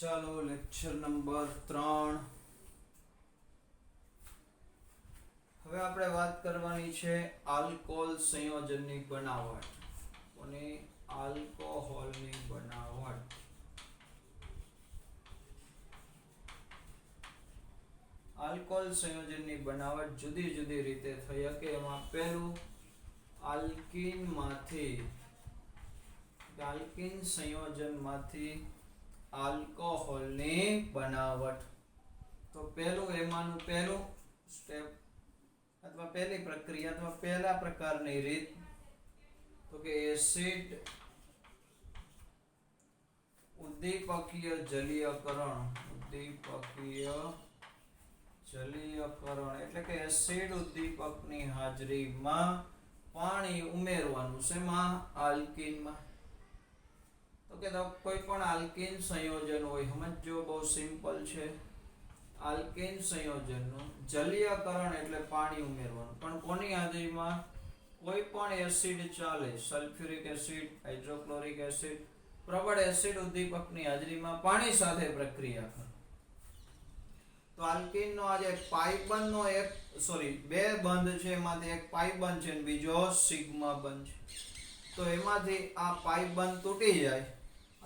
ચાલો lecture number 3. હવે આપણે વાત કરવાની છે આલ્કોહોલ સંયોજનની બનાવટ અને આલ્કોહોલની બનાવટ. આલ્કોહોલ સંયોજનની બનાવટ જુદી જુદી રીતે થઈ શકે. એમાં પહેલું આલ્કીન સંયોજનમાંથી આલ્કોહોલની બનાવટ. તો એમાંનું પહેલું સ્ટેપ અથવા પહેલી પ્રક્રિયા અથવા પહેલા પ્રકારની રીત તો કે એસિડ ઉદ્દીપકીય જલીયકરણ. એટલે કે એસિડ ઉદ્દીપકની હાજરીમાં પાણી ઉમેરવાનું. શેમાં? આલ્કીનમાં. તો કે કોઈ પણ આલ્કીન સંયોજન હોય, સમજો, બહુ સિમ્પલ છે. આલ્કીન સંયોજનનું જલીયકરણ એટલે પાણી ઉમેરવાનું, પણ કોની હાજરીમાં? કોઈ પણ એસિડ ચાલે, સલ્ફ્યુરિક એસિડ, હાઇડ્રોક્લોરિક એસિડ, પ્રબળ એસિડ ઉદ્દીપકની હાજરીમાં પાણી સાથે પ્રક્રિયા કરો. તો આલ્કીનનો આજે પાઇબંધનો બે બંધ છે, એમાંથી એક પાઇબંધ છે અને બીજો સિગ્મા બંધ છે. તો એમાંથી આ પાઇબંધ તૂટી જાય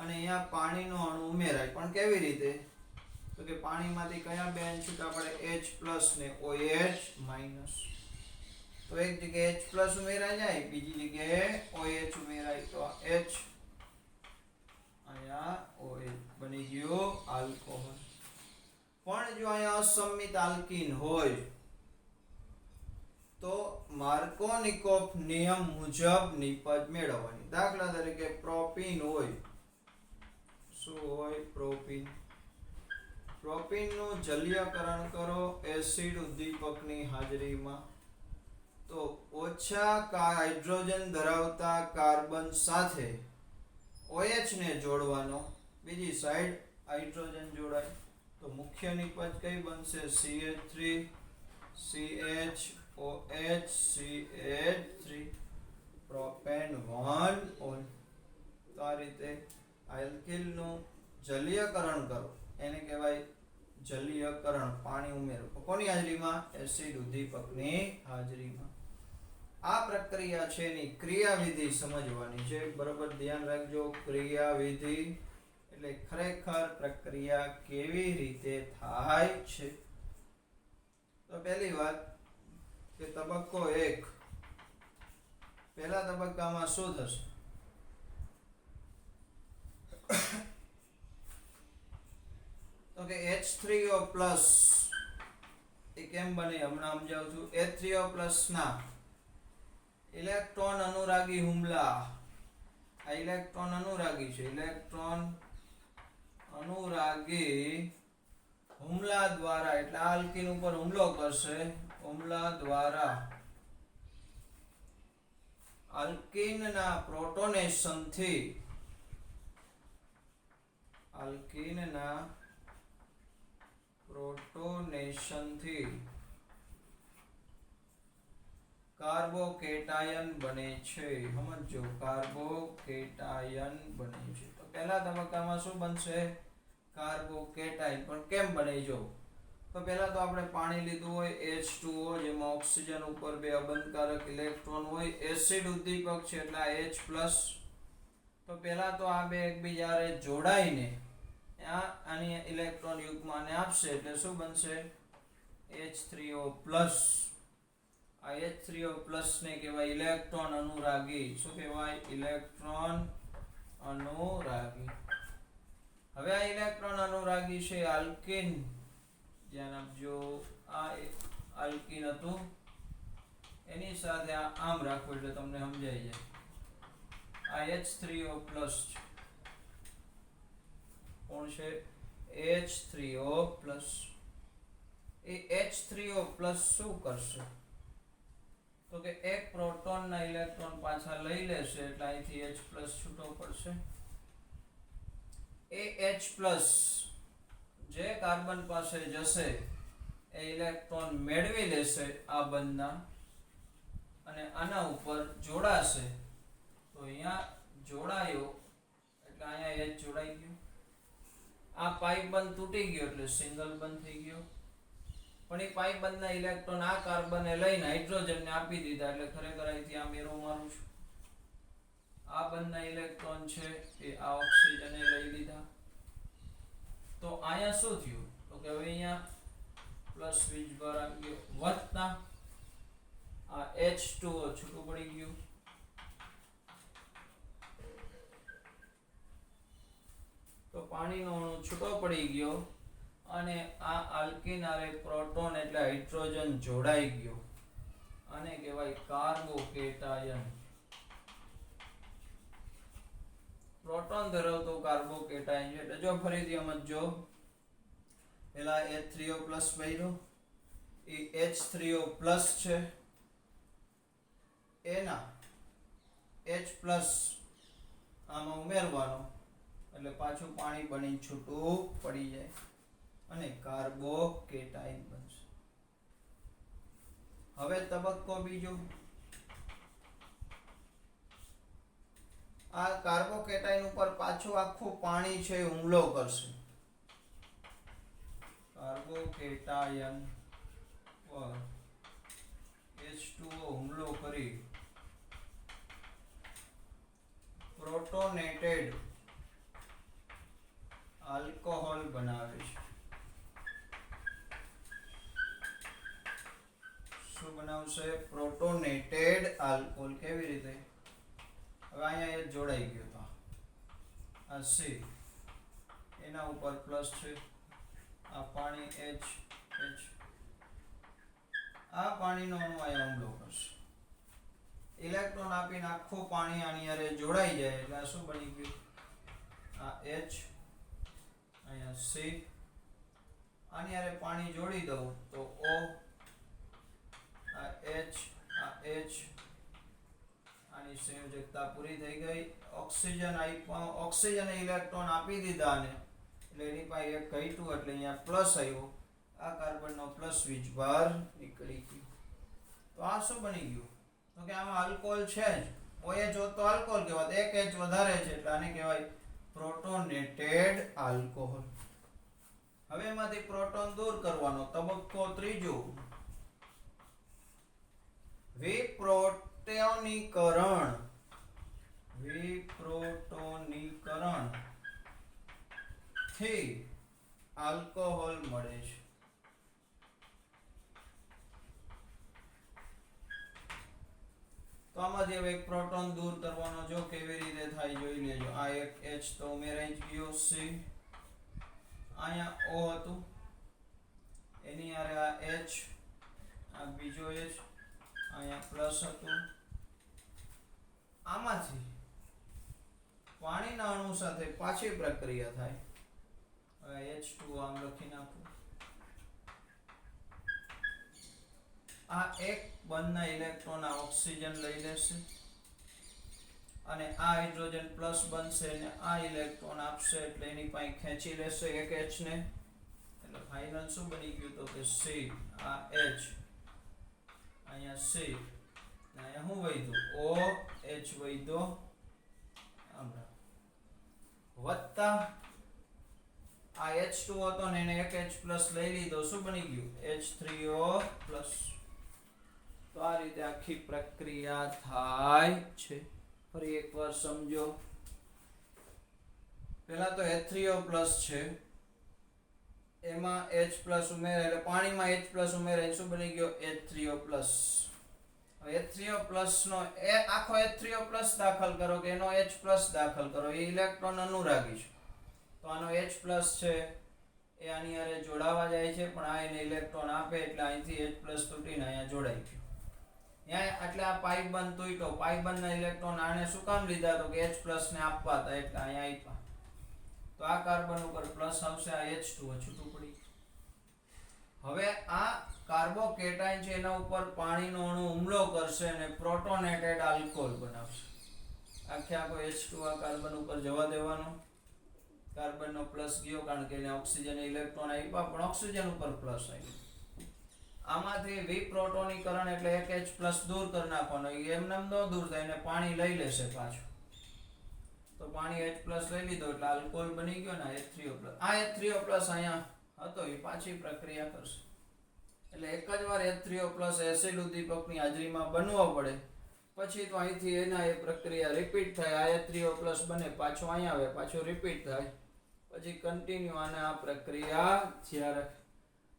અને અહીંયા પાણીનો અણુ ઉમેરાય. પણ કેવી રીતે? તો કે પાણીમાંથી કયા બે અણુ છૂટા પડે? H+ ને OH-. તો એક જગ્યાએ H+ ઉમેરાઈ જાય, બીજી જગ્યાએ OH ઉમેરાય. તો H અહીંયા OH બની ગયો આલ્કોહોલ. પણ જો અહીંયા અસંમિત આલ્કીન હોય તો માર્કોનિકોફ નિયમ મુજબ નિપજ મેળવવાની. દાખલા તરીકે પ્રોપીન હોય. શું હોય? પ્રોપીનનું જલીયકરણ કરો એસિડ ઉદ્દીપકની હાજરીમાં, તો ઓછા હાઇડ્રોજન ધરાવતા કાર્બન સાથે OH ને જોડવાનો, બીજી સાઈડ હાઇડ્રોજન જોડાય. તો મુખ્ય નિપજ કઈ બનશે? CH3 CH OH CH3 propane 1 તો આ રીતે આલ્કીનનું જલીયકરણ કરો, એને કહેવાય જલીયકરણ. પાણી ઉમેરો કોની હાજરીમાં? એસિડ ઉદ્દીપકની હાજરીમાં. આ પ્રક્રિયા છે એની ક્રિયાવિધિ સમજવાની છે. બરોબર ધ્યાન રાખજો. ક્રિયાવિધિ એટલે ખરેખર પ્રક્રિયા કેવી રીતે થાય છે. તો પહેલી વાત કે તબક્કો 1. પહેલા તબક્કામાં શું થશે? તો કે H3O+ એ કેમ બને હમણાં સમજાવું છું. H3O+ ના ઇલેક્ટ્રોન અનુરાગી હુમલા. આ ઇલેક્ટ્રોન અનુરાગી છે. ઇલેક્ટ્રોન અનુરાગી હુમલા દ્વારા, એટલે આલ્કીન ઉપર હુમલો કરશે. હુમલા દ્વારા આલ્કીનના પ્રોટોનેશનથી કાર્બોકેટાયન બને છે. સમજો, કાર્બોકેટાયન બને છે. તો પહેલા તબક્કામાં શું બનશે? કાર્બોકેટાયન. પણ કેમ બને? જો તો પહેલા તો આપણે પાણી લીધું હોય H2O, જેમાં ઓક્સિજન ઉપર બે અબંધકારક ઇલેક્ટ્રોન હોય. એસિડ ઉદ્દીપક છે એટલે H+. તો પહેલા તો આ બે એકબીજાને જોડાઈને આની ઇલેક્ટ્રોન યુગ્મને આપશે, એટલે શું બનશે? H3O+. આ H3O+ ને કહેવાય ઇલેક્ટ્રોન અનુરાગી. શું કહેવાય? ઇલેક્ટ્રોન અનુરાગી. હવે આ ઇલેક્ટ્રોન અનુરાગી છે આલ્કીન. ધ્યાન આપજો, આ આલ્કીન હતું, એની સાથે આમ રાખો એટલે તમને સમજાઈ જાય. આ H3O+ છે. કોણ છે? H3O+. એ H3O+ શું કરશે? તો કે એક પ્રોટોનના ઇલેક્ટ્રોન પાછા લઈ લેશે, એટલે અહીંથી H+ છૂટો પડશે. એ H+ જે કાર્બન પાસે જશે એ ઇલેક્ટ્રોન મેળવી લેશે આ બંધના, અને આના ઉપર જોડાશે. તો અહીંયા જોડાયો એટલે અહીંયા H જોડાઈ ગયું. આ પાઈ બંધ તૂટી ગયો એટલે સિંગલ બંધ થઈ ગયો, પણ એ પાઈ બંધના ઇલેક્ટ્રોન આ કાર્બને લઈને હાઇડ્રોજનને આપી દીધા એટલે ખરેખર અહીંથી આ મેરો મારું છું. આ બંધના ઇલેક્ટ્રોન છે એ આ ઓક્સિજને લઈ લીધા. તો અહીંયા શું થયું તો કે હવે અહીંયા પ્લસ વીજભાર આવી ગયો વત્તા આ H2O છૂટું પડી ગયું. તો પાણીનો અણુ છૂટો પડી ગયો અને આ આલ્કીન આરે પ્રોટોન એટલે હાઇડ્રોજન જોડાઈ ગયો. આને કહેવાય કાર્બોકેટાયન. પ્રોટોન ધરાવતો કાર્બોકેટાયન છે. એટલે જો ફરીથી સમજો, પેલા H3O+ બન્યો, એ H3O+ છે, એના H+ આમાં ઉમેરવાનો એટલે પાછું પાણી બની છૂટું પડી જાય અને કાર્બોકેટાયન બનશે. હવે તબક્કો બીજો, આ કાર્બોકેટાયન ઉપર પાછું આખું પાણી છે હુમલો કરશે. કાર્બોકેટાયન પર H2O હુમલો કરી પ્રોટોનેટેડ આલ્કોહોલ બનાવે છે. શું બનાવશે? પ્રોટોનેટેડ આલ્કોહોલ. કેવી રીતે? હવે અહીંયા એ જોડાઈ ગયો તો આ C, એના ઉપર પ્લસ છે, આ પાણી H, આ પાણીનો અણુ અહીંયા હુમલો કરશે. ઇલેક્ટ્રોન આપીને આખું પાણી આની હારે જોડાઈ જાય એટલે આ શું બની ગયું? આ H, અહીંયા C, આની હારે પાણી જોડી દઉં તો O, આ H, આની સંયોજકતા પૂરી થઈ ગઈ. ઓક્સિજન ઇલેક્ટ્રોન આપી દીધા ને એટલે એની પાસે એક ઘટ્યું એટલે અહીંયા પ્લસ આવ્યો. આ કાર્બનનો પ્લસ વીજભાર નીકળી ગયો. તો આ શું બની ગયું તો કે આમાં આલ્કોહોલ છે જ. OH હોત તો આલ્કોહોલ કહેવાત, એક H વધારે છે એટલે આને કહેવાય પ્રોટોનેટેડ આલ્કોહોલ. હવે એમાંથી પ્રોટોન દૂર કરવાનો. તબક્કો ત્રીજો, વિપ્રોટોનીકરણ થી આલ્કોહોલ મળે છે. તો આમાંથી હવે એક પ્રોટોન દૂર કરવાનો. જો કેવી રીતે થાય જોઈ લેજો. આ એક H તો ઉમેરાઈ ગયો, C, અહીંયા O હતું, એની હારે આ H, આ બીજો H, અહીંયા પ્લસ હતું. આમાંથી પાણીના અણુ સાથે પાછી પ્રક્રિયા થાય. હવે H2 આમ લખી નાખું. આ એક બંધના ઇલેક્ટ્રોન આ ઓક્સિજન લઈ લેશે અને આ હાઇડ્રોજન પ્લસ બનશે અને આ ઇલેક્ટ્રોન આપશે એટલે એની પાસે ખેંચી લેશે એક H ને. એટલે ફાઇનલ શું બની ગયું તો કે C, આ H, અહીંયા C, અહીંયા શું વધ્યું? OH વધ્યો, વત્તા આ H2 હતો ને એને એક H+ લઈ લીધો. શું બની ગયું? H3O+. તો આ રીતે આખી પ્રક્રિયા થાય છે. ફરી એકવાર સમજો. પહેલા તો H3O+ છે, એમાં H+ ઉમેરે એટલે પાણીમાં H+ ઉમેરે શું બની ગયો? H3O+. હવે H3O+ નો આખો H3O+ દાખલ કરો કે એનો H+ દાખલ કરો. એ ઇલેક્ટ્રોન અનુરાગી છે તો આનો H+ છે એ આની હારે જોડાવા જાય છે, પણ આ એને ઇલેક્ટ્રોન આપે એટલે અહીંથી H+ તૂટીને અહીંયા જોડાઈ ગયો. ત્યાં એટલે આ પાઈ બંધ તૂટ્યો. પાઈ બંધના ઇલેક્ટ્રોન આને શું કામ લીધા તો કે H+ ને આપવા હતા એટલે અહીંયા આપ્યા. તો આ કાર્બન ઉપર પ્લસ આવશે, આ H2O છૂટું પડી. હવે આ કાર્બોકેટાયન છે એના ઉપર પાણીનો અણુ હુમલો કરશે અને પ્રોટોનેટેડ આલ્કોહોલ બનાવશે. આખે આખો H2 આ કાર્બન ઉપર જવા દેવાનો. કાર્બનનો પ્લસ ગયો કારણ કે એને ઓક્સિજન ઇલેક્ટ્રોન આપ્યા, પણ ઓક્સિજન ઉપર પ્લસ આવ્યો. આમાંથી વિપ્રોટોનીકરણ એટલે એક H+ દૂર કરી નાખવાનો. એમને ન દૂર થાય એને પાણી લઈ લેશે પાછું. તો પાણી H+ લઈ લીધો એટલે આલ્કોહોલ બની ગયો ને H3O+. આ H3O+ અહીંયા હતો એ પાછી પ્રક્રિયા કરશે એટલે એક જ વાર H3O+ એસિડ ઉદ્દીપકની હાજરીમાં બનવો પડે, પછી તો અહીંથી એના એ પ્રક્રિયા રિપીટ થાય, આ H3O+ બને, પાછો અહીંયા આવે, પાછો રિપીટ થાય, પછી કન્ટિન્યુ આને આ પ્રક્રિયા થયા રાખે.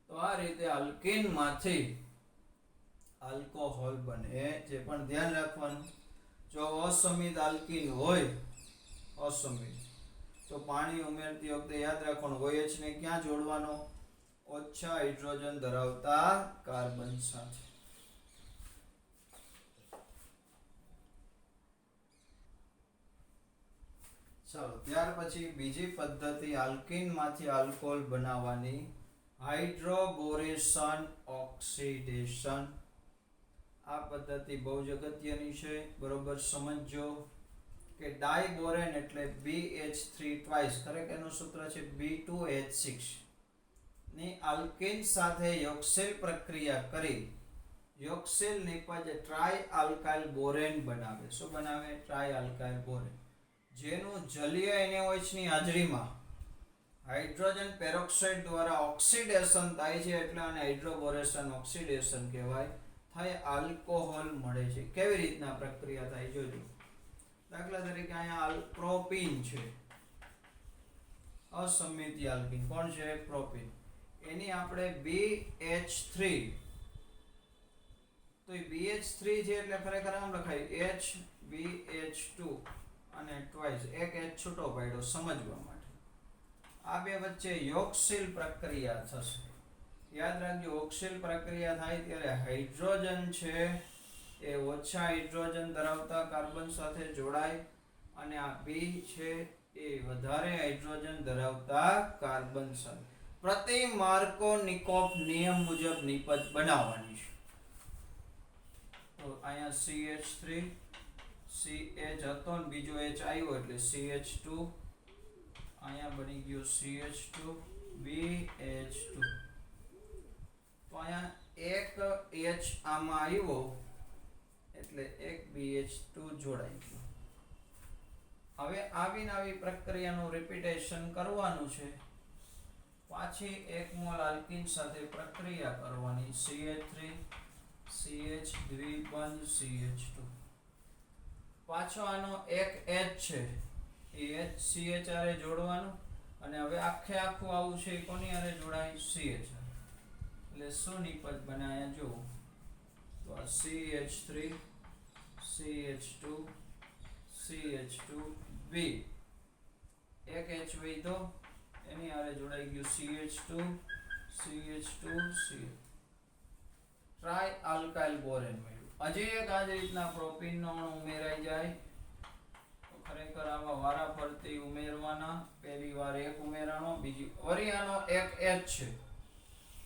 તો આ રીતે આલ્કીનમાંથી આલ્કોહોલ બને છે. પણ ધ્યાન રાખવાનું, જો અસમિત આલ્કીન હોય, અસમિત, તો પાણી ઉમેરતી વખતે યાદ રાખવાનું OH ને ક્યાં જોડવાનો? ઓછા હાઇડ્રોજન ધરાવતા કાર્બન સાથે. ચાલો, ત્યાર પછી બીજી પદ્ધતિ આલ્કીનમાંથી આલ્કોહોલ બનાવવાની, હાઇડ્રોબોરેશન ઓક્સિડેશન. આ પદ્ધતિ બહુ જ અગત્યની છે, બરોબર સમજો કે ડાયબોરેન એટલે BH3 ટ્વાઇસ, ખરેખર એનું સૂત્ર છે B2H6 ની આલ્કીન સાથે યોગશીલ પ્રક્રિયા કરી યોગશીલ નિપજ ટ્રાય આલ્કાઇલ બોરેન બનાવે. શું બનાવે? ટ્રાય આલ્કાઇલ બોરેન, જેનું જલીય NaOH ની હાજરીમાં હાઇડ્રોજન પેરોક્સાઇડ દ્વારા ઓક્સિડેશન થાય છે, એટલે આને હાઇડ્રોબોરેશન ઓક્સિડેશન કહેવાય. થાય આલ્કોહોલ મળે છે. કેવી રીતના પ્રક્રિયા થાય જોજો. દાખલા તરીકે અહીંયા પ્રોપીન છે, અસમિત આલ્કીન. કોણ છે? પ્રોપીન. એની આપણે BH3, તો એ BH3 છે એટલે ખરેખર આમ લખાય HBH2 અને ટ્વાઇસ, એક H છૂટો પાડ્યો સમજવા માટે. આ બે વચ્ચે યોગશીલ પ્રક્રિયા થશે. યાદ રાખજો, યોગશીલ પ્રક્રિયા થાય ત્યારે હાઇડ્રોજન છે એ ઓછા હાઇડ્રોજન ધરાવતા કાર્બન સાથે જોડાય અને આ B છે એ વધારે હાઇડ્રોજન ધરાવતા કાર્બન સાથે પ્રતિ માર્કોનિકોફ નિયમ મુજબ નિપજ બનાવવાની છે. તો અહીંયા CH3 CH હતો ને બીજો H આવ્યો એટલે CH2, અહીંયા બની ગયો CH2 BH2. તો અહીંયા એક H આમાં આવ્યો એટલે એક BH2 જોડાઈ ગયો. હવે આવી પ્રક્રિયાનું રિપીટેશન કરવાનું છે. પાછી એક મોલ આલ્કીન સાથે પ્રક્રિયા કરવાની, CH3 CH દ્વિબંધ CH2. પાછો આનો એક H છે એ H CH આરે જોડવાનું અને હવે આખે આખું આવું છે કોની આરે જોડાય? CH. એટલે શું નિપજ બનાયા જો, તો આ CH3 CH2 CH2B, એક H વૈધો એની આરે જોડાઈ ગયું CH2 CH2 CH, try alkyl Warren મળ્યું. હજી એક આ જ રીતના પ્રોપીન નો અણુ ઉમેરાઈ જાય તો ખરેખર આવા વારા ફરતી ઉમેરવાના. પહેલી વાર એક ઉમેરાનો, બીજી વળી આનો એક H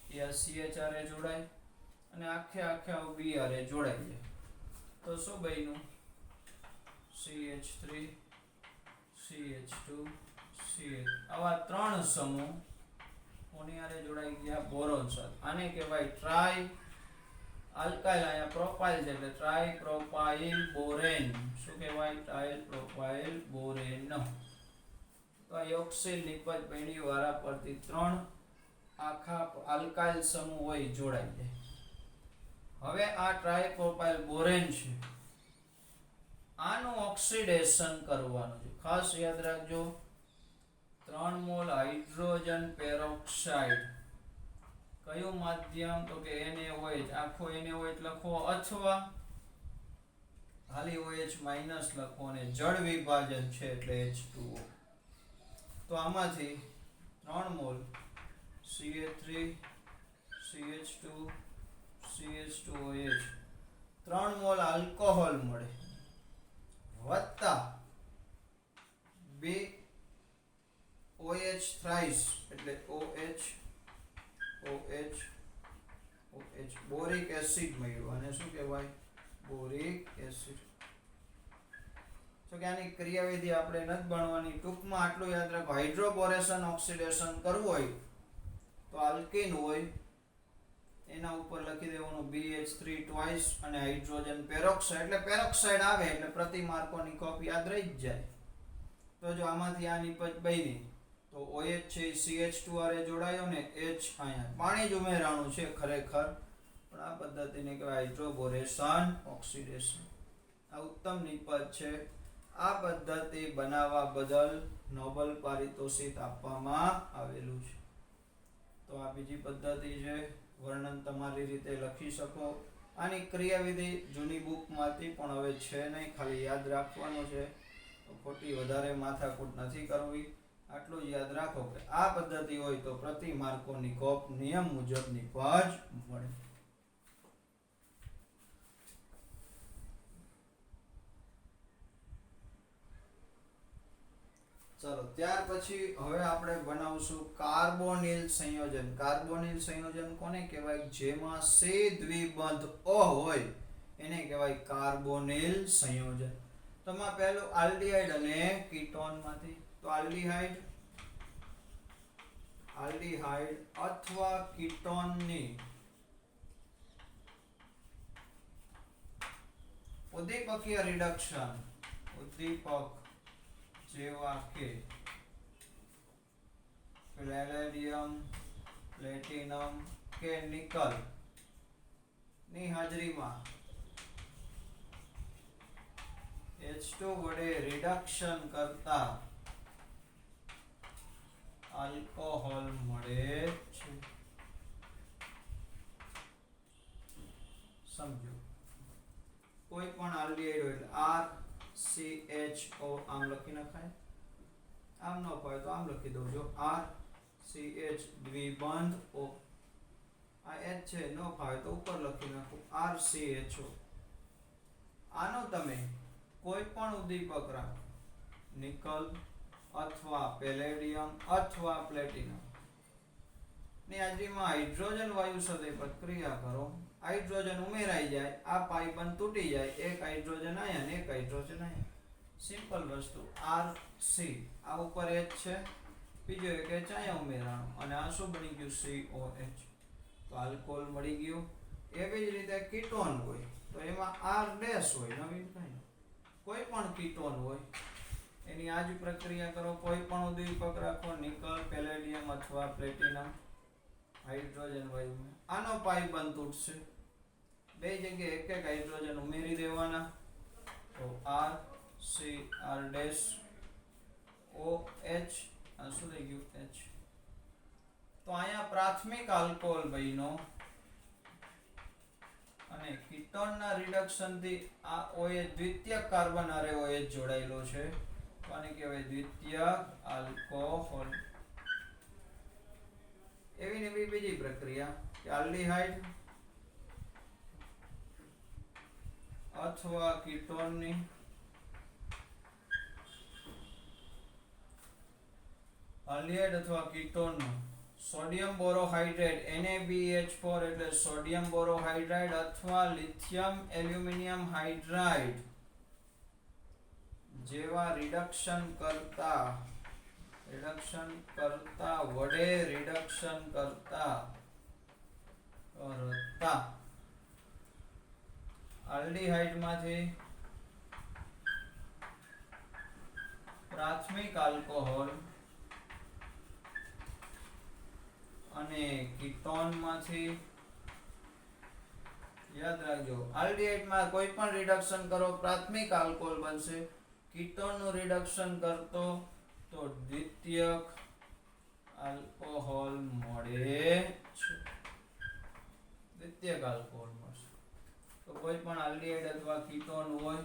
છે એ CH આરે જોડાય અને આખે આખા B આરે જોડાઈ જાય. તો શું બન્યું? CH3 CH2 CH. આવા ત્રણ સમૂહ કોની આરે જોડાઈ ગયા? બોરોન સાથે. આને કહેવાય ટ્રાય આલ્કાઇલ. અહીંયા પ્રોપાઇલ છે એટલે ટ્રાય પ્રોપાઇલ બોરેન. શું કહેવાય? Tri propyl borane. તો આ યોગશીલ નિપજ પેઢી વાળા પરથી ત્રણ આખા આલ્કાઇલ સમૂહ હોય જોડાઈ જાય. હવે આ ટ્રાય પ્રોપાઇલ બોરેન છે, આનું ઓક્સિડેશન કરવાનું છે. ખાસ યાદ રાખજો, 3 મોલ હાઇડ્રોજન પેરોક્સાઇડ, કયું માધ્યમ? તો કે NaOH. આખો NaOH લખો અથવા ખાલી OH માઈનસ લખો અને જળ વિભાજન છે એટલે H2O. તો આમાંથી 3 mall CH3 CH2 CH2OH 3 mall alcohol મળે વત્તા 2 OH થ્રાઇસ એટલે OH બોરિક એસિડ મળ્યું. અને શું કહેવાય? Boric acid. તો કે આની ક્રિયાવિધિ આપણે નથી ભણવાની, ટૂંકમાં આટલું યાદ રાખો. હાઇડ્રોબોરેશન ઓક્સિડેશન કરવું હોય તો આલ્કીન હોય એના ઉપર લખી દેવાનું BH3 ટ્વાઇસ અને હાઇડ્રોજન પેરોક્સાઇડ. એટલે પેરોક્સાઇડ આવે એટલે પ્રતિ માર્કોની કોપ યાદ રહી જ જાય. તો જો આમાંથી આ નિપજ બની તો OH છે CH2 આરે જોડાયો ને H અહીંયા પાણી જ ઉમેરાણું છે ખરેખર, પણ આ પદ્ધતિને કહેવાય હાઇડ્રોબોરેશન ઓક્સિડેશન. આ ઉત્તમ નિપજ છે. આ પદ્ધતિ બનાવવા બદલ નોબેલ પારિતોષિક આપવામાં આવેલું છે. તો આ બીજી પદ્ધતિ છે. વર્ણન તમારી રીતે લખી શકો. આની ક્રિયાવિધિ જૂની બુકમાંથી પણ હવે છે નહીં, ખાલી યાદ રાખવાનું છે. તો ખોટી વધારે માથાકૂટ નથી કરવી. આટલું જ યાદ રાખો કે આ પદ્ધતિ હોય તો પ્રતિ માર્કોની કોપ નિયમ મુજબ નિપજ મળે. ચલો ત્યાર પછી હવે આપણે બનાવશું કાર્બોનિલ સંયોજન. કાર્બોનિલ સંયોજન કોને કહેવાય? જેમાં C દ્વિબંધ O હોય એને કહેવાય કાર્બોનિલ સંયોજન. તો માં પહેલું આલ્ડીહાઇડ અને કીટોન માંથી, તો આલ્ડીહાઇડ અથવા કીટોનની ઉદ્દીપકીય રિડક્શન, ઉદ્દીપક જેવા કે પેલેડિયમ, પ્લેટિનમ કે નિકલ ની હાજરીમાં H2 વડે રિડક્શન કરતા આલ્કોહોલ મળે છે. સમજો, કોઈ પણ આલ્ડીહાઇડ હોય RCHO આમ લખી નખાય, આમ ન હોય તો આમ લખી દઉં. જો RCH દ્વિબંધ O, આ H છે, ન ફાવે તો ઉપર લખી નાખું RCHO. આનો તમે કોઈ પણ ઉદ્દીપક રાખો, નિકલ અથવા પેલેડિયમ અથવા પ્લેટિનમ ની હાજરીમાં હાઇડ્રોજન વાયુ સાથે પ્રક્રિયા કરો, હાઇડ્રોજન ઉમેરાઈ જાય, આ પાઇ બંધ તૂટી જાય, એક હાઇડ્રોજન આયા ને એક હાઇડ્રોજન આયા. સિમ્પલ વસ્તુ. RC આ ઉપર H છે, બીજો એક H આયા ઉમેરાણો અને આ શું બની ગયું? COH. તો આલ્કોહોલ મળી ગયું. એવી જ રીતે કીટોન હોય તો એમાં R ડેશ હોય, નવીન કઈ કોઈ પણ કીટોન હોય એની આ જ પ્રક્રિયા કરો. કોઈ પણ ઉદ્દીપક રાખો, નિકલ, પેલેડિયમ અથવા પ્લેટિનમ, હાઇડ્રોજન વાયુ, આનો પાઇ બંધ તૂટશે, બે જગ્યાએ એક એક હાઇડ્રોજન ઉમેરી દેવાના. તો R C R dash OH, આ શું થઈ ગયું? H. તો અહીંયા પ્રાથમિક આલ્કોહોલ બન્યો અને કીટોનના રિડક્શન થી આ OH દ્વિતીયક કાર્બન હારે OH જોડાયેલો છે, તો આને કહેવાય દ્વિતીયક આલ્કોહોલ. એવી ને એવી બીજી પ્રક્રિયા કે આલ્ડીહાઇડ અથવા કીટોનની આલ્ડીહાઇડ અથવા કીટોનનું સોડિયમ બોરોહાઇડ્રેટ NaBH4 એટલે સોડિયમ બોરોહાઇડ્રાઇડ અથવા લિથિયમ એલ્યુમિનિયમ હાઇડ્રાઇડ જેવા રિડક્શન કરતા વડે રિડક્શન કરતા આલ્ડીહાઇડ માંથી પ્રાથમિક આલ્કોહોલ અને કીટોન માંથી, યાદ રાખજો, આલ્ડીહાઇડ માં કોઈ પણ રિડક્શન કરો પ્રાથમિક આલ્કોહોલ બનશે, કીટોન નું રિડક્શન કરતો તો દ્વિતીયક આલ્કોહોલ મળે છે, દ્વિતીયક આલ્કોહોલ મળશે. તો કોઈ પણ આલ્ડીહાઇડ અથવા કીટોન હોય,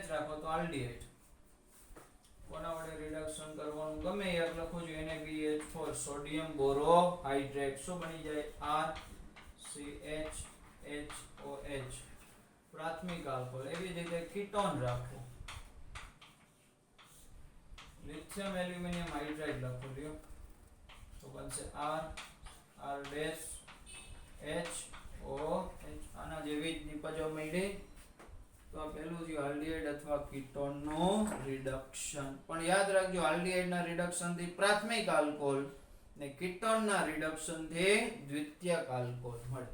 H રાખો તો આલ્ડીહાઇડ, કોના વડે રિડક્શન કરવાનું ગમે એક લખો છો, NaBH4 સોડિયમ બોરોહાઇડ્રેટ શું બની જાય? RCHHOH પ્રાથમિક આલ્કોહોલ. એવી રીતે કીટોન રાખો, લિથિયમ એલ્યુમિનિયમ હાઇડ્રાઇડ લખો લ્યો તો બનશે R ડેશ HOH. આના જેવી જ નિપજો મળી. તો આ પહેલું છે આલ્ડીહાઇડ અથવા કીટોન નું રિડક્શન. પણ યાદ રાખજો, આલ્ડીહાઇડ ના રિડક્શન થી પ્રાથમિક આલ્કોહોલ ને કીટોન ના રિડક્શન થી દ્વિતીયક આલ્કોહોલ મળે.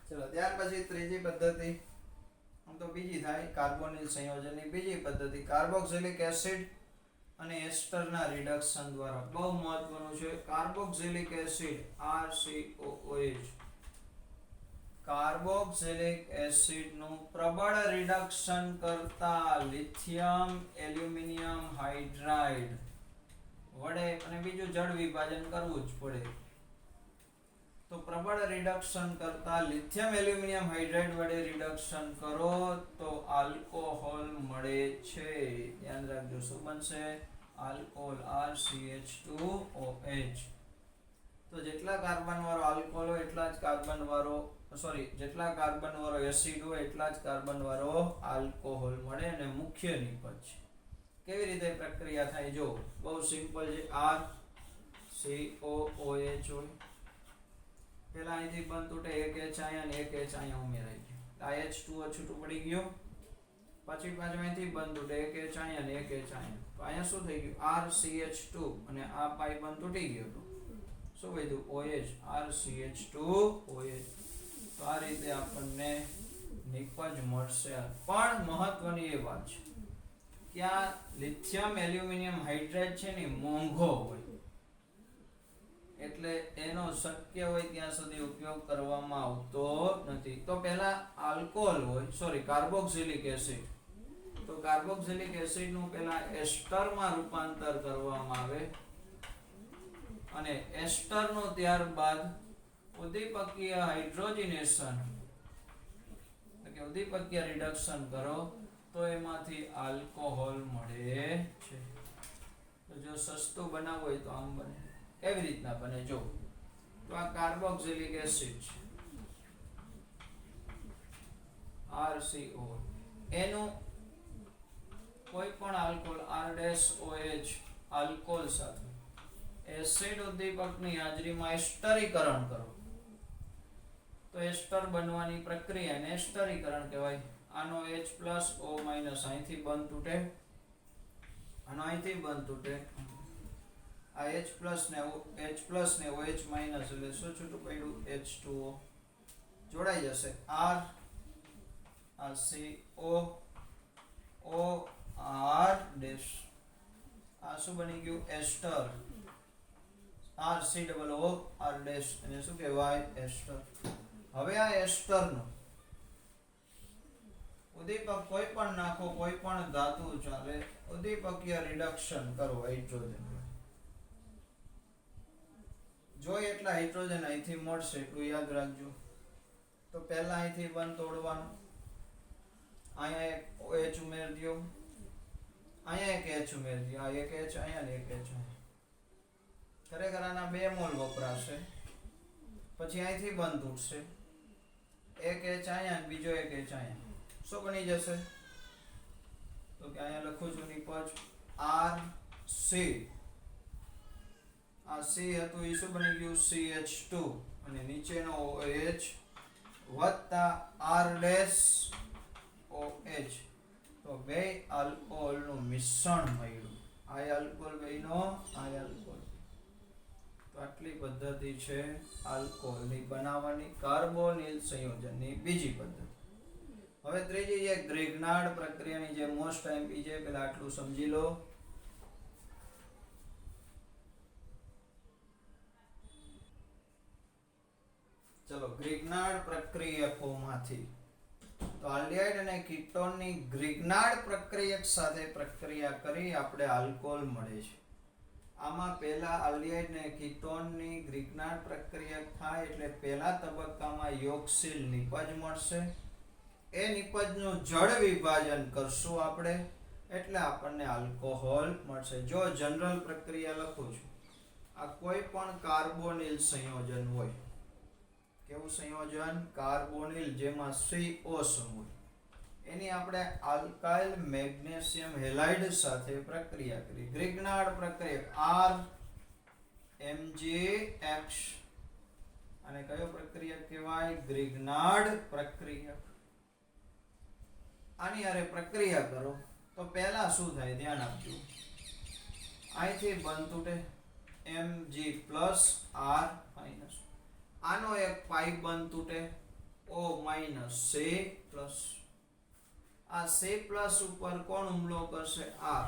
ચલો ત્યાર પછી ત્રીજી પદ્ધતિ આમ તો બીજી થાય કાર્બોનિલ સંયોજનની બીજી પદ્ધતિ કાર્બોક્સિલિક એસિડ અને એસ્ટરના રિડક્શન દ્વારા. બહુ મહત્વનું છે કાર્બોક્સિલિક એસિડ RCOOH. કાર્બોક્સિલિક એસિડનું પ્રબળ રિડક્શન કરતા લિથિયમ એલ્યુમિનિયમ હાઇડ્રાઇડ વડે અને બીજું જળ વિભાજન કરવું જ પડે. તો પ્રબળ રિડક્શન કરતા લિથિયમ એલ્યુમિનિયમ હાઇડ્રાઇડ વડે રિડક્શન કરો તો આલ્કોહોલ મળે છે. ધ્યાન રાખજો શું બનશે? Alcohol RCH2OH. તો જેટલા કાર્બન વાળો આલ્કોહોલ હોય એટલા જ કાર્બન વાળો જેટલા કાર્બન વાળો એસિડ હોય એટલા જ કાર્બન વાળો આલ્કોહોલ મળે. અને મુખ્ય નિપજ કેવી રીતે પ્રક્રિયા થાય જો બહુ સિમ્પલ છે. RCOOH હોય પેલા અહીંથી બંધ તૂટે એક H અહીંયા અને એક H અહીંયા ઉમેરાઈ ગયું. આ H2O છૂટું પડી ગયું. પછી પાછું અહીંથી બંધ તૂટે એક H અહીંયા અને એક H અહીંયા. તો અહીંયા શું થઈ ગયું? RCH2 અને આ પાઈ બંધ તૂટી ગયો તો શું વધ્યું? OH RCH2OH. તો આ રીતે આપણને નિપજ મળશે. પણ મહત્વની એ વાત છે કે આ લિથિયમ એલ્યુમિનિયમ હાઇડ્રાઇડ છે ને મોંઘો હોય એટલે એનો શક્ય હોય ત્યાં સુધી ઉપયોગ કરવામાં આવતો નથી. તો પહેલા આલ્કોહોલ હોય કાર્બોક્સિલિક એસિડ. તો કાર્બોક્સિલિક એસિડ નું પહેલા એસ્ટરમાં રૂપાંતર કરવામાં આવે અને એસ્ટર નો ત્યારબાદ ઉદ્દીપકીય હાઇડ્રોજનેશન એટલે ઉદ્દીપકીય રિડક્શન કરો તો એમાંથી આલ્કોહોલ મળે છે. તો જો સસ્તું બનાવવું હોય તો આમ બને. કેવી રીતના બને જો તો આ કાર્બોક્સિલિક એસિડ છે RCO એનું કોઈ પણ આલ્કોહોલ R-OH આલ્કોહોલ સાથે એસિડ ઉદ્દીપકની હાજરીમાં એસ્ટરીકરણ કરો તો એસ્ટર બનવાની પ્રક્રિયાને એસ્ટરીકરણ કહેવાય. આનો H+ O- અહીંથી બંધ તૂટે આનો અહીંથી બંધ તૂટે આ H+ ને OH- એટલે શું છૂટું પડ્યું? H2O જોડાઈ જશે. R CO O R dash આ શું બની ગયું? એસ્ટર RCOO R ડેશ એને શું કહેવાય? એસ્ટર. હવે આ એસ્ટરનો ઉદ્દીપક કોઈ પણ નાખો કોઈ પણ ધાતુ ચાલે ઉદ્દીપકીય રિડક્શન કરો હાઇડ્રોજન જોઈએ એટલા હાઇડ્રોજન અહીંથી મળશે એટલું યાદ રાખજો. તો પહેલા અહીંથી બંધ તોડવાનું. અહીંયા એક OH ઉમેરી દો અહીંયા એક H ઉમેરી દો. આ એક H અહીંયા ને એક H અહીંયા. ખરેખર આના 2 મોલ વપરાશે. પછી અહીંથી બંધ તૂટશે એક H અહીંયા અને બીજો એક H અહીંયા. શું બની જશે? તો કે અહીંયા લખું છું નિપજ RC. આ C હતું એ શું બની ગયું? CH2 અને નીચેનો OH વત્તા R-OH. તો બે આલ્કોહોલ નું મિશ્રણ મળ્યું. આ આલ્કોહોલ બેનો આ આલ્કોહોલ. તો આટલી પદ્ધતિ છે આલ્કોહોલની બનાવવાની કાર્બોનિલ સંયોજનની બીજી પદ્ધતિ. હવે ત્રીજી છે ગ્રિગ્નાર્ડ પ્રક્રિયાની જે મોસ્ટ આઈએમપી છે. પેલા આટલું સમજી લો. ચલો ગ્રિગ્નાર્ડ પ્રક્રિયકોમાંથી તો આલ્ડિહાઇડ અને કીટોનની ગ્રિગ્નાર્ડ પ્રક્રિયક સાથે પ્રક્રિયા કરી આપણે આલ્કોહોલ મળે છે. આમાં પહેલા આલ્ડિહાઇડ અને કીટોનની ગ્રિગ્નાર્ડ પ્રક્રિયક થાય એટલે પહેલા તબક્કામાં યોગશીલ નિપજ મળશે. એ નિપજનું જળ વિભાજન કરશું આપણે એટલે આપણને આલ્કોહોલ મળશે. જો જનરલ પ્રક્રિયા લખું છું આ કોઈ પણ કાર્બોનિલ સંયોજન હોય. કેવું સંયોજન? કાર્બોનિલ જેમાં CO સમૂહ એની આપણે આલ્કાઇલ મેગ્નેશિયમ હેલાઇડ સાથે પ્રક્રિયા કરી. ગ્રિગ્નાર્ડ પ્રક્રિયક RMgX અને કયો પ્રક્રિયક કહેવાય? ગ્રિગ્નાર્ડ પ્રક્રિયક. આની હારે પ્રક્રિયા કરો તો પહેલા શું થાય ધ્યાન આપજો. અહીંથી બંધ તૂટે Mg+R-. આનો એક પાઇપ બંધ તૂટે O માઇનસ C પ્લસ. આ C પ્લસ ઉપર કોણ હુમલો કરશે? R.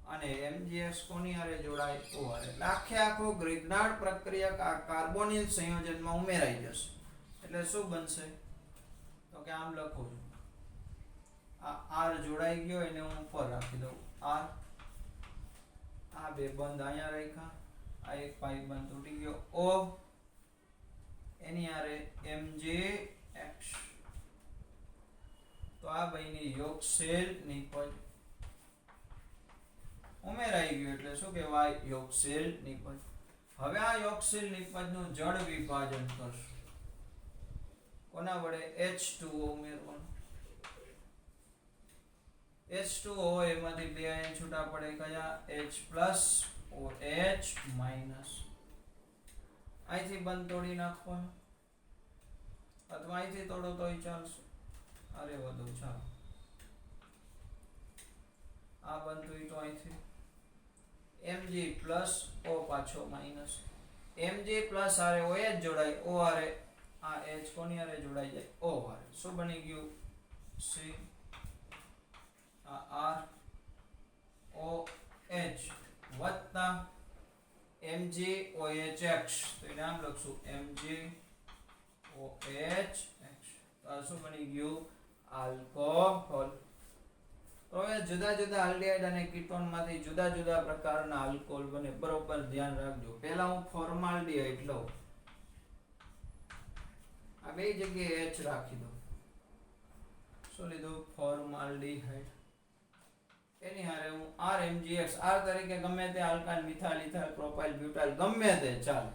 અને MgX કોની હારે જોડાય? O હારે. એટલે આખો ગ્રિગ્નાર્ડ પ્રક્રિયક આ કાર્બોનિલ સંયોજનમાં ઉમેરાઈ જશે. એટલે શું બનશે? તો કે આમ લખું છું, આ R જોડાઈ ગયો એને હું ઉપર રાખી દઉં. R. આ બે બંધ અહીંયા રાખ્યા, આ એક પાઇપ બંધ તૂટી ગયો. O એની હારે MgX. તો આ બની યોગશેલ નિપજ ઉમેરાઈ ગયું એટલે શું કહેવાય? યોગશેલ નિપજ. હવે આ યોગશેલ નિપજનું જળ વિભાજન કરશું. કોના વડે? H2O ઉમેરવાનું. H2O એમાંથી બે આયન છૂટા પડે કયા? H plus OH minus. અહીંથી બંધ તોડી નાખવાનો અથવા અહીંથી તોડો તોય ચાલશે. અરે વધુ ચાલો, આ બંધ તોડ્યું અહીંથી Mg પ્લસ O પાછો માઇનસ. Mg પ્લસ હારે OH જોડાય, O હારે આ H કોની હારે જોડાઈ જાય? O હારે. શું બની ગયું? C. આ R OH વત્તા MgOHX. તો એ નામ લખશું MgOHX. તો આ શું બની ગયું? આલ્કોહોલ. તો હવે જુદા જુદા આલ્ડિહાઇડ અને કીટોન માંથી જુદા જુદા પ્રકારના આલ્કોહોલ બને. બરોબર ધ્યાન રાખજો. પહેલા હું ફોર્માલ્ડિહાઇડ લઉં, આ બે જગ્યાએ H રાખી દઉં. શું લીધું? ફોર્માલ્ડિહાઇડ. એની હારે હું RMgX. R તરીકે ગમે તે alkyl, methyl, ethyl, propyl, butyl ગમે તે ચાલે.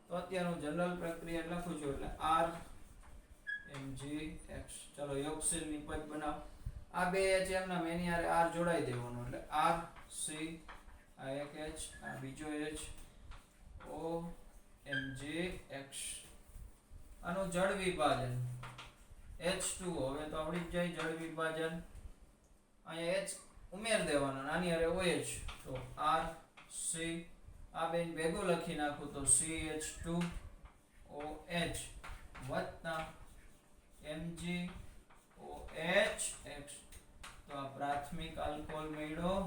તો અત્યારે હું જનરલ પ્રક્રિયા લખું છું એટલે RMgX. ચલો યોગશેલ નિપજ બનાવ. આ બે H એમના એની હારે R જોડાઈ દેવાનો એટલે RC. આ એક H, આ બીજો H, OMgX. આનું જળ વિભાજન H2O. હવે તો આવડી જ જાય જળ વિભાજન. અહીંયા H ઉમેર દેવાનો, આની હારે OH. તો RC. આ બેન ભેગું લખી નાખું તો CH2OH વત્તા MgOHX. તો આ પ્રાથમિક આલ્કોહોલ મળ્યો.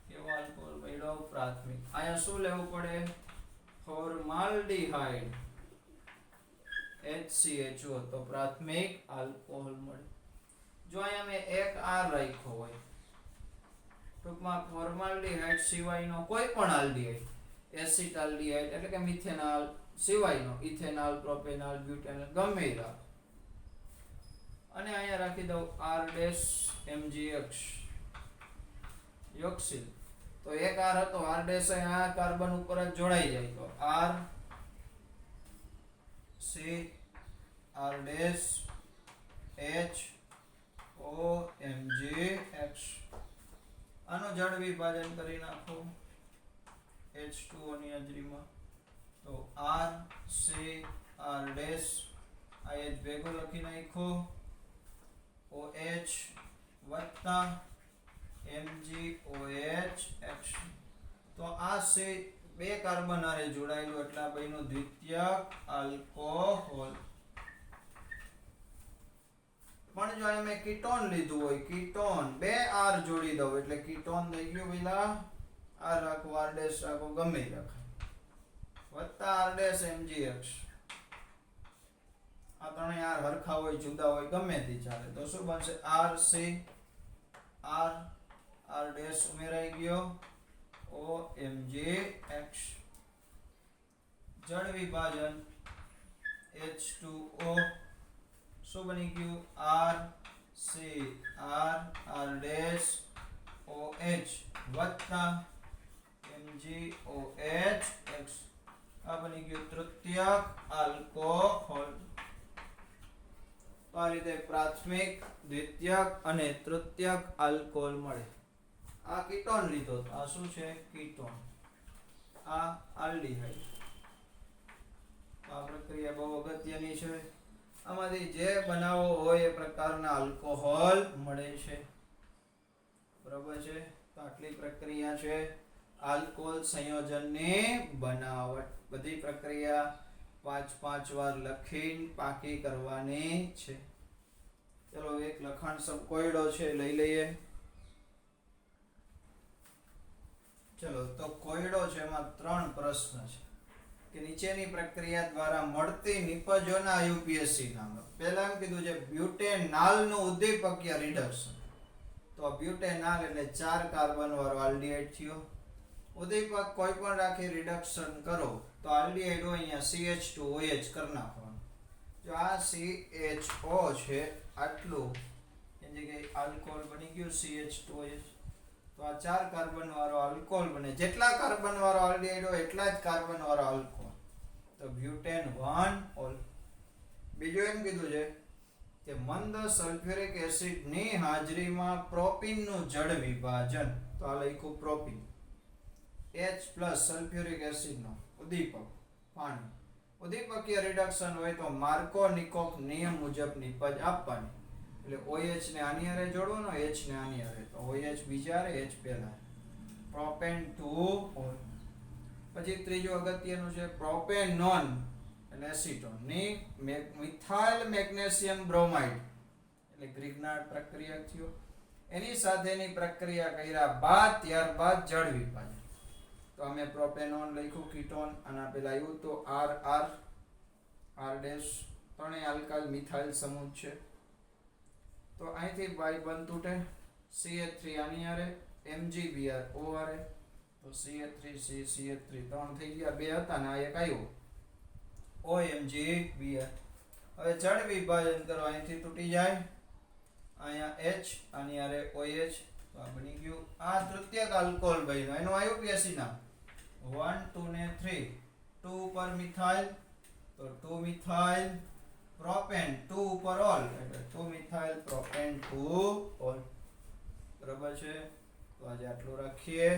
કેવો આલ્કોહોલ મળ્યો? પ્રાથમિક. અહીંયા શું લેવું પડે? Formaldehyde HCHO. તો પ્રાથમિક આલ્કોહોલ મળે. જો અહીંયા મેં એક R રાખ્યો હોય, ટૂંકમાં ફોર્માલ્ડિહાઇડ સિવાયનો કોઈ પણ આલ્ડિહાઇડ, એસિટાલ્ડિહાઇડ એટલે કે મિથેનોલ સિવાયનો, ઇથેનોલ, પ્રોપેનોલ, બ્યુટેનોલ ગમે એ રાખો. અને અહીંયા રાખી દઉં R-MgX યોગશીલ. તો એક R હતો, R' આ કાર્બન ઉપર જ જોડાઈ જાય તો R C R' H OMgX. આનો જળ વિભાજન કરી નાખો H2O ની હાજરીમાં. તો R C R' આ H ભેગો લખી નાખો OH વત્તા MgOHX. તો આ C બે કાર્બન હારે જોડાયેલું એટલે આ બેનું દ્વિતીયક આલ્કોહોલ. પણ જો અહીં મેં કીટોન લીધું હોય, કીટોન બે R જોડી દઉં એટલે કીટોન થઈ ગયું. પેલા R રાખો, R' રાખો, ગમે રાખાય વત્તા R'-MgX. આ ત્રણેય R હરખા હોય, જુદા હોય, ગમે તે ચાલે. તો શું બનશે? RC R R' ઉમેરાઈ ગયો OMgX. જળ વિભાજન H2O. શું બની ગયું? R C R R' OH વત્તા MgOHX. આ બની ગયું તૃતીયક આલ્કોહોલ. આ રીતે પ્રાથમિક, દ્વિતીયક અને તૃતીયક આલ્કોહોલ મળે. આ કીટોન લીધો તો આ શું છે? કીટોન. આ આલ્ડિહાઇડ. આ પ્રક્રિયા બહુ અગત્યની છે. આમાંથી જે બનાવો હોય એ પ્રકારના આલ્કોહોલ મળે છે. બરાબર છે? તો આટલી પ્રક્રિયા છે આલ્કોહોલ સંયોજનની બનાવટ. બધી પ્રક્રિયા પાંચ વાર લખીને પાકી કરવાની છે. ચલો એક લખાણ સંકોયડો છે લઈ લઈએ. ચલો તો કોયડો છે, એમાં 3 પ્રશ્ન છે કે નીચેની પ્રક્રિયા દ્વારા મળતી નિપજોના યુપીએસસી નામ. પહેલા એમ કીધું છે બ્યુટેનાલનું ઉદ્દીપકીય રિડક્શન. તો બ્યુટેનાલ એટલે 4 કાર્બન વાળો આલ્ડીહાઇડ થયો. ઉદ્દીપક કોઈ પણ રાખી રિડક્શન કરો તો આલ્ડીહાઇડ હોય અહીંયા CH2OH કરી નાખવાનું. જો આ CHO છે આટલું એની જગ્યાએ આલ્કોહોલ બની ગયું CH2OH. તો આ 4 કાર્બન વાળો આલ્કોહોલ બને. જેટલા કાર્બન વાળો આલ્ડીહાઇડ હોય એટલા જ કાર્બન વાળો આલ્કોહોલ. તો બ્યુટેન 1 ઓલ. બીજું એમ કીધું છે કે મંદ સલ્ફ્યુરિક એસિડ ની હાજરીમાં પ્રોપીન નું જળ વિભાજન. તો આ લખ્યું પ્રોપીન. H+ સલ્ફ્યુરિક એસિડ નો ઉદ્દીપક પાણી. ઉદ્દીપકીય રિડક્શન હોય તો માર્કો-નિકોફ નિયમ મુજબ નિપજ આપવાની. એટલે OH ને આની હારે જોડવાનો, H ને આની હારે. તો OH બીજા હારે, H પહેલા. Propane 2 all. પછી ત્રીજું અગત્યનું છે પ્રોપેનોન એટલે એસીટોન ની મિથાઇલ મેગ્નેશિયમ બ્રોમાઇડ એટલે ગ્રિગ્નાર્ડ પ્રક્રિયા થયો. એની સાથેની પ્રક્રિયા કર્યા બાદ ત્યારબાદ જળ વિભાજન. તો અમે પ્રોપેનોન લખ્યું કીટોન. આના પેલા આવ્યું તો R ત્રણેય આલ્કાઇલ મિથાઇલ સમૂહ છે. તો અહીંથી બાય બંધ તૂટે. CH3 આની હારે, MgBr O હારે. તો CH3 CH3 3 થઈ ગયા. 2 હતા ને આ એક આવ્યો OMgBr. હવે જળ વિભાજન કરો. અહીંથી તૂટી જાય. અહીંયા H આની હારે OH. તો આ બની ગયું. આ તૃતીયક આલ્કોહોલ બન્યો. એનું આયુપીએસી નામ 1 2 ને 3. 2 ઉપર મિથાઇલ તો 2 મિથાઇલ પ્રોપેન 2 ઉપર ઓલ એટલે 2 મિથાઇલ પ્રોપેન 2 ઓલ. બરાબર છે. તો આજે આટલું રાખીએ.